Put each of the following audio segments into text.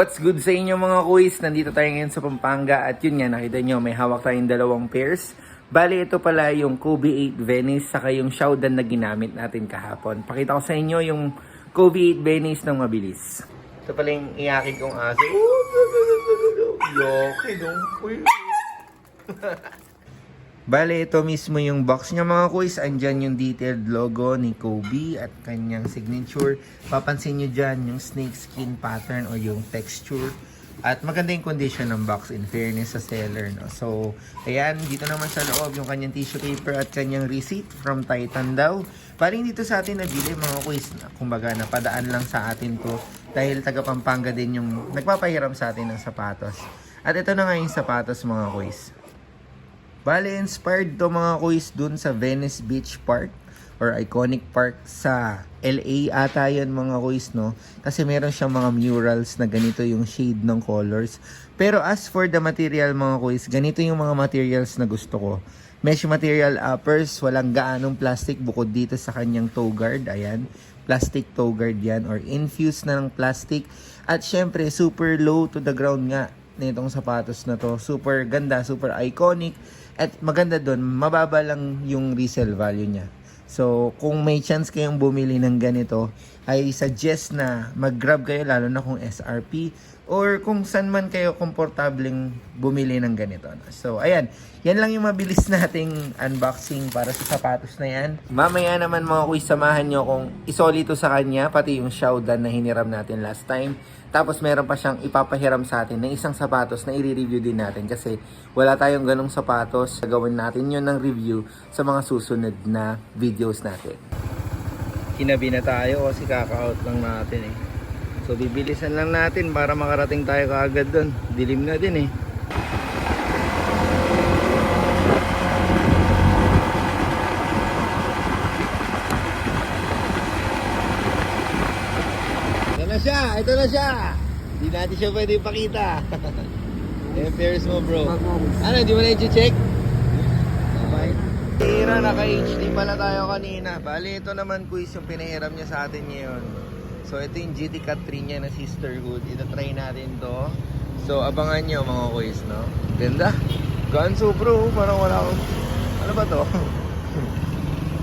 What's good sa inyo mga kuys? Nandito tayo ngayon sa Pampanga at yun nga, nakita nyo, may hawak tayong dalawang pairs. Bali, ito pala yung Kobe 8 Venice saka yung Shodan na ginamit natin kahapon. Pakita ko sa inyo yung Kobe 8 Venice ng mabilis. Ito pala yung iyakin kong aso. Yoke dong kuy. Bale, ito mismo yung box niya mga kuys. Andyan yung detailed logo ni Kobe at kanyang signature. Papansin nyo dyan yung snake skin pattern o yung texture. At maganda yung condition ng box in fairness sa seller. No? So, ayan, dito naman sa loob yung kanyang tissue paper at kanyang receipt from Titan daw. Paring dito sa atin nabili mga kuys. Kumbaga, napadaan lang sa atin to dahil taga Pampanga din yung nagpapahiram sa atin ng sapatos. At ito na nga yung sapatos mga kuys. Bale, inspired to mga kuys dun sa Venice Beach Park or iconic park sa LA ata yun mga kuys, no? Kasi meron siyang mga murals na ganito yung shade ng colors. Pero as for the material mga kuys, ganito yung mga materials na gusto ko. Mesh material uppers, walang gaanong plastic bukod dito sa kanyang toe guard. Ayan, plastic toe guard yan or infused na ng plastic. At syempre, super low to the ground nga nitong sapatos na to. Super ganda, super iconic. At maganda doon, mababa lang yung resale value niya. So, kung may chance kayong bumili ng ganito, I suggest na mag-grab kayo lalo na kung SRP or kung saan man kayo komportableng bumili ng ganito. So, ayan. Yan lang yung mabilis nating unboxing para sa sapatos na yan. Mamaya naman mga kuy, samahan nyo kung isoli to sa kanya, pati yung Shodan na hiniram natin last time. Tapos meron pa siyang ipapahiram sa atin ng isang sapatos na i-review din natin kasi wala tayong ganong sapatos. Gagawin natin yun ng review sa mga susunod na videos natin. Kinabi na tayo kasi kaka-out lang natin eh. So bibilisan lang natin para makarating tayo kaagad doon. Dilim na din eh. Ito na siya. Hindi natin siya pwede ipakita. Yung pairs mo bro. Ano, di mo na i-check? Okay. Tira, naka-HD pala tayo kanina. Bali, ito naman kuys yung pinahiram niya sa atin ngayon. So, ito yung GT Cut 3 niya na sisterhood. Ito try natin to. So, abangan nyo mga kuys, no? Ganda. Ganso bro, parang wala akong... Ano ba to?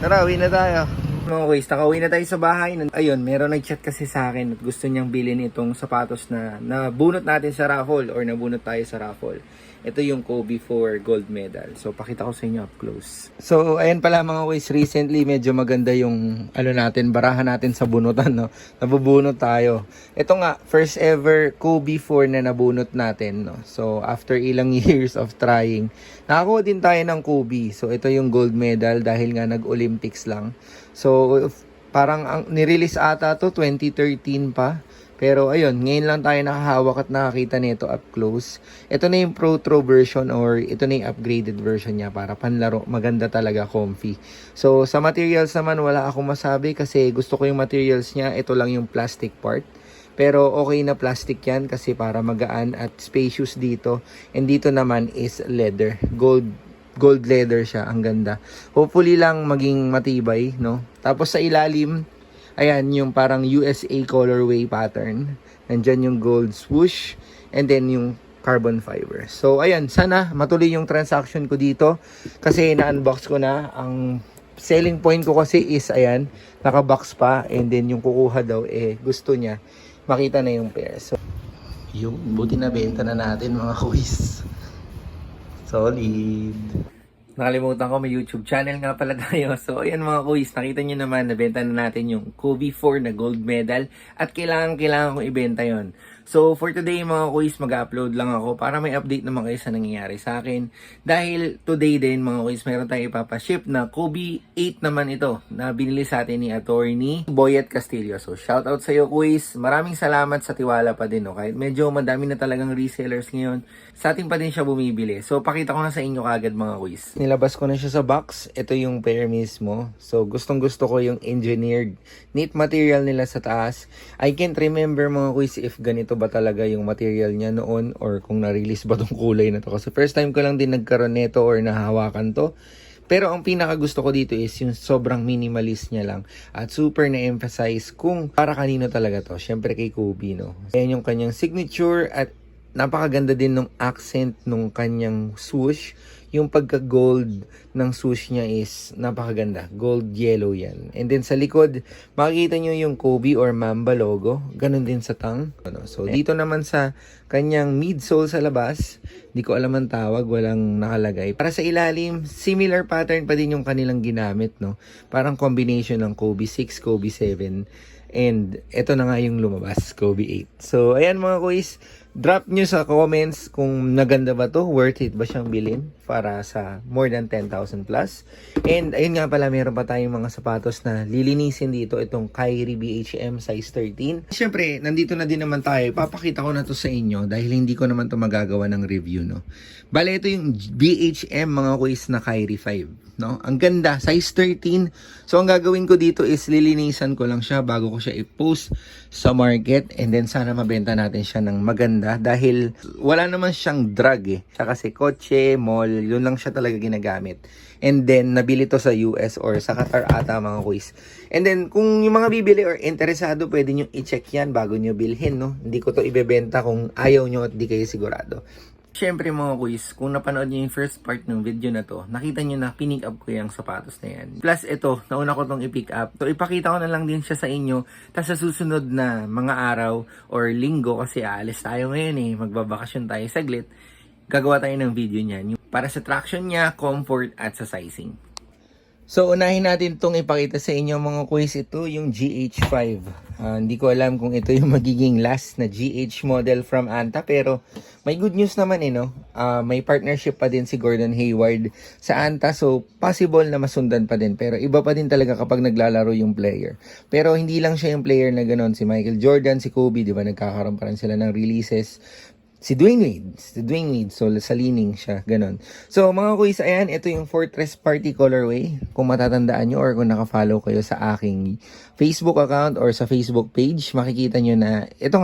Tara, uwi na tayo. Mga kuys, nakauwi na tayo sa bahay. Ayun, meron nag-chat kasi sa akin at gusto niyang bilhin itong sapatos na nabunot natin sa raffle or nabunot tayo sa raffle. Ito yung Kobe 4 gold medal. So, pakita ko sa inyo up close. So, ayan pala mga kuys, recently medyo maganda yung barahan natin sa bunutan, no? Nabubunot tayo. Ito nga, first ever Kobe 4 na nabunot natin, no? So, after ilang years of trying, nakakuha din tayo ng Kobe. So, ito yung gold medal dahil nga nag-Olympics lang. So, parang nirelease ata to 2013 pa. Pero ayun, ngayon lang tayo nakahawak at nakakita nito up close. Ito na yung Pro Tro version or ito na yung upgraded version niya para panlaro. Maganda talaga, comfy. So, sa materials naman wala akong masabi kasi gusto ko yung materials niya. Ito lang yung plastic part. Pero okay na plastic yan kasi para magaan at spacious dito. And dito naman is leather. Gold leather siya, ang ganda. Hopefully lang maging matibay, no? Tapos sa ilalim, ayan, yung parang USA colorway pattern. Nandyan yung gold swoosh and then yung carbon fiber. So, ayan, sana matuloy yung transaction ko dito kasi na-unbox ko na. Ang selling point ko kasi is, ayan, naka-box pa and then yung kukuha daw, gusto niya makita na yung pair. So, yung buti na benta na natin mga kuis. Solid. Nakalimutan ko, may YouTube channel nga pala tayo. So, ayan mga kuys, nakita nyo naman, nabenta na natin yung Kobe 4 na gold medal at kailangan kong ibenta yon. So, for today mga kuys, mag-upload lang ako para may update naman kayo sa nangyayari sa akin. Dahil today din mga kuys, meron tayong ipapaship na Kobe 8 naman ito na binili sa atin ni Attorney Boyet Castillo. So, shoutout sa iyo kuys. Maraming salamat sa tiwala pa din. No? Kahit medyo madami na talagang resellers ngayon, sa atin pa din siya bumibili. So, pakita ko na sa inyo kagad mga kuys. Nilabas ko na siya sa box. Ito yung pair mismo. So, gustong gusto ko yung engineered neat material nila sa taas. I can't remember mga kuys if ganito ba talaga yung material niya noon or kung na-release ba tong kulay na to. Kasi first time ko lang din nagkaroon nito or nahawakan to. Pero ang pinaka gusto ko dito is yung sobrang minimalist niya lang at super na-emphasize kung para kanino talaga to. Syempre kay Kobe, no? Ayan yung kanyang signature at napakaganda din ng accent nung kanyang swoosh. Yung pagka-gold ng swoosh niya is napakaganda. Gold yellow yan. And then sa likod, makikita nyo yung Kobe or Mamba logo. Ganon din sa tongue. So dito naman sa kanyang midsole sa labas, di ko alam ang tawag, walang nakalagay. Para sa ilalim, similar pattern pa din yung kanilang ginamit, no? Parang combination ng Kobe 6, Kobe 7. And ito na nga yung lumabas, Kobe 8. So ayan mga kuys, drop nyo sa comments kung naganda ba to, worth it ba siyang bilhin para sa more than 10,000 plus. And ayun nga pala, meron pa tayong mga sapatos na lilinisin dito, itong Kyrie BHM size 13. Siyempre, nandito na din naman tayo, papakita ko na to sa inyo dahil hindi ko naman to magagawa ng review, no. Bale, ito yung BHM mga kuys na Kyrie 5, no. Ang ganda, size 13. So ang gagawin ko dito is lilinisan ko lang siya bago ko siya i-post sa market, and then sana mabenta natin siya ng maganda dahil wala naman siyang drag eh. Siya kasi kotse, mall, yun lang siya talaga ginagamit. And then nabili to sa US or sa Qatar ata mga kuys. And then kung yung mga bibili or interesado, pwede nyo i-check yan bago nyo bilhin, no. Hindi ko to ibebenta kung ayaw nyo at di kayo sigurado. Siyempre mga kuys, kung napanood nyo yung first part ng video na to, nakita nyo na pinick up ko yung sapatos na yan. Plus ito, nauna ko tong i-pick up. So ipakita ko na lang din siya sa inyo. Tapos sa susunod na mga araw or linggo, kasi aalis tayo ngayon eh, magbabakasyon tayo saglit, gagawa tayo ng video niyan. Para sa traction niya, comfort at sa sizing. So, unahin natin itong ipakita sa inyo mga kuys. Ito yung GH5. Hindi ko alam kung ito yung magiging last na GH model from Anta. Pero, may good news naman no? May partnership pa din si Gordon Hayward sa Anta. So, possible na masundan pa din. Pero, iba pa din talaga kapag naglalaro yung player. Pero, hindi lang siya yung player na ganon. Si Michael Jordan, si Kobe, di ba? Nagkakaroon pa rin sila ng releases. Si Dwayne Wade, so sa leaning siya, ganon. So mga kuys, ayan, ito yung Fortress Party colorway. Kung matatandaan nyo or kung nakafollow kayo sa aking Facebook account or sa Facebook page, makikita nyo na ito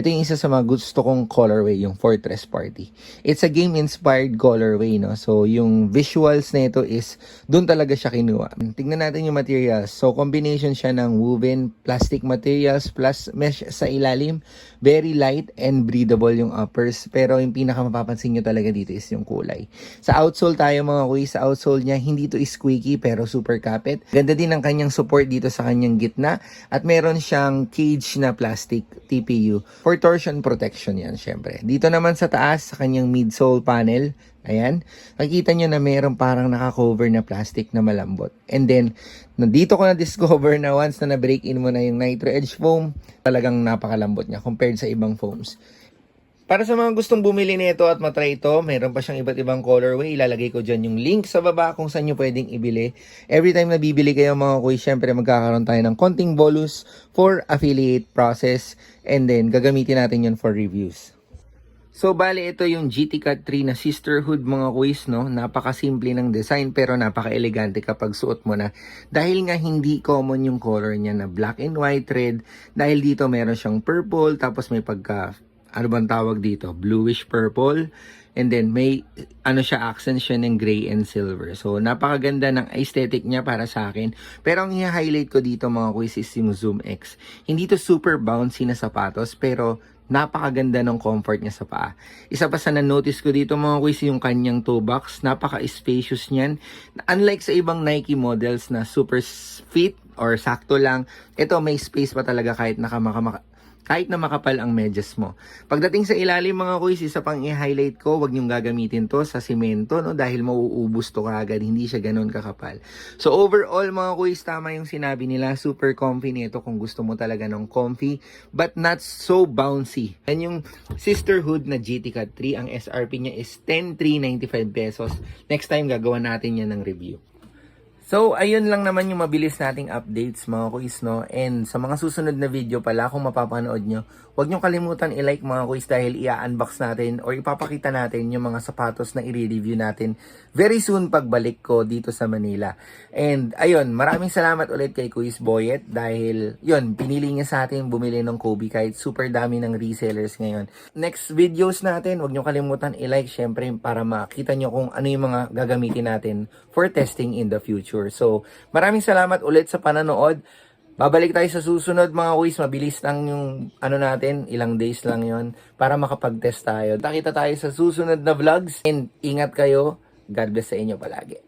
yung isa sa mga gusto kong colorway, yung Fortress Party. It's a game-inspired colorway, no? So yung visuals na ito is, dun talaga siya kinuha. Tingnan natin yung materials. So combination siya ng woven plastic materials plus mesh sa ilalim. Very light and breathable yung uppers. Pero yung pinaka mapapansin nyo talaga dito is yung kulay. Sa outsole tayo mga kuys. Sa outsole niya, hindi to squeaky pero super kapit. Ganda din ang kanyang support dito sa kanyang gitna. At meron siyang cage na plastic TPU. For torsion protection yan syempre. Dito naman sa taas, sa kanyang midsole panel, ayan, nakikita nyo na meron parang naka-cover na plastic na malambot. And then, dito ko na-discover na once na na-break in mo na yung Nitro Edge foam, talagang napakalambot niya compared sa ibang foams. Para sa mga gustong bumili nito at matry ito, mayroon pa siyang iba't ibang colorway. Ilalagay ko dyan yung link sa baba kung saan nyo pwedeng ibili. Every time na bibili kayo mga kuy, syempre magkakaroon tayo ng konting bonus for affiliate process. And then, gagamitin natin yun for reviews. So, bali ito yung GT Cut 3 na sisterhood mga kuys, no? Napakasimple ng design pero napaka-elegante kapag suot mo na. Dahil nga hindi common yung color niya na black and white red. Dahil dito meron siyang purple, tapos may pagka, ano bang tawag dito? Bluish purple. And then may, accent siya ng gray and silver. So, napakaganda ng aesthetic niya para sa akin. Pero ang i-highlight ko dito mga kuys is yung Zoom X. Hindi to super bouncy na sapatos, pero napakaganda ng comfort niya sa paa. Isa pa sa na-notice ko dito mga kuys, yung kanyang toe box. Napaka-spacious niyan. Unlike sa ibang Nike models na super fit or sakto lang, ito may space pa talaga kahit kahit na makapal ang medyas mo. Pagdating sa ilalim mga kuys, isa pang i-highlight ko, wag niyong gagamitin to sa simento, no? Dahil mauubos to kagad, hindi siya ganun kakapal. So overall mga kuys, tama yung sinabi nila, super comfy nito kung gusto mo talaga ng comfy, but not so bouncy. Yan yung sisterhood na GT Cut 3, ang SRP niya is 10,395 pesos. Next time gagawa natin yan ng review. So, ayun lang naman yung mabilis nating updates mga kuis, no? And sa mga susunod na video pala, kung mapapanood nyo, huwag nyo kalimutan i-like mga kuis dahil i-unbox natin or ipapakita natin yung mga sapatos na i-review natin very soon pagbalik ko dito sa Manila. And ayun, maraming salamat ulit kay Kuis Boyet dahil yun, pinili niya sa atin bumili ng Kobe kahit super dami ng resellers ngayon. Next videos natin, huwag nyo kalimutan i-like syempre para makita nyo kung ano yung mga gagamitin natin for testing in the future. So, maraming salamat ulit sa pananood. Babalik tayo sa susunod mga kuis. Mabilis lang yung ano natin. Ilang days lang yon para makapag-test tayo. Nakita tayo sa susunod na vlogs. And ingat kayo. God bless sa inyo palagi.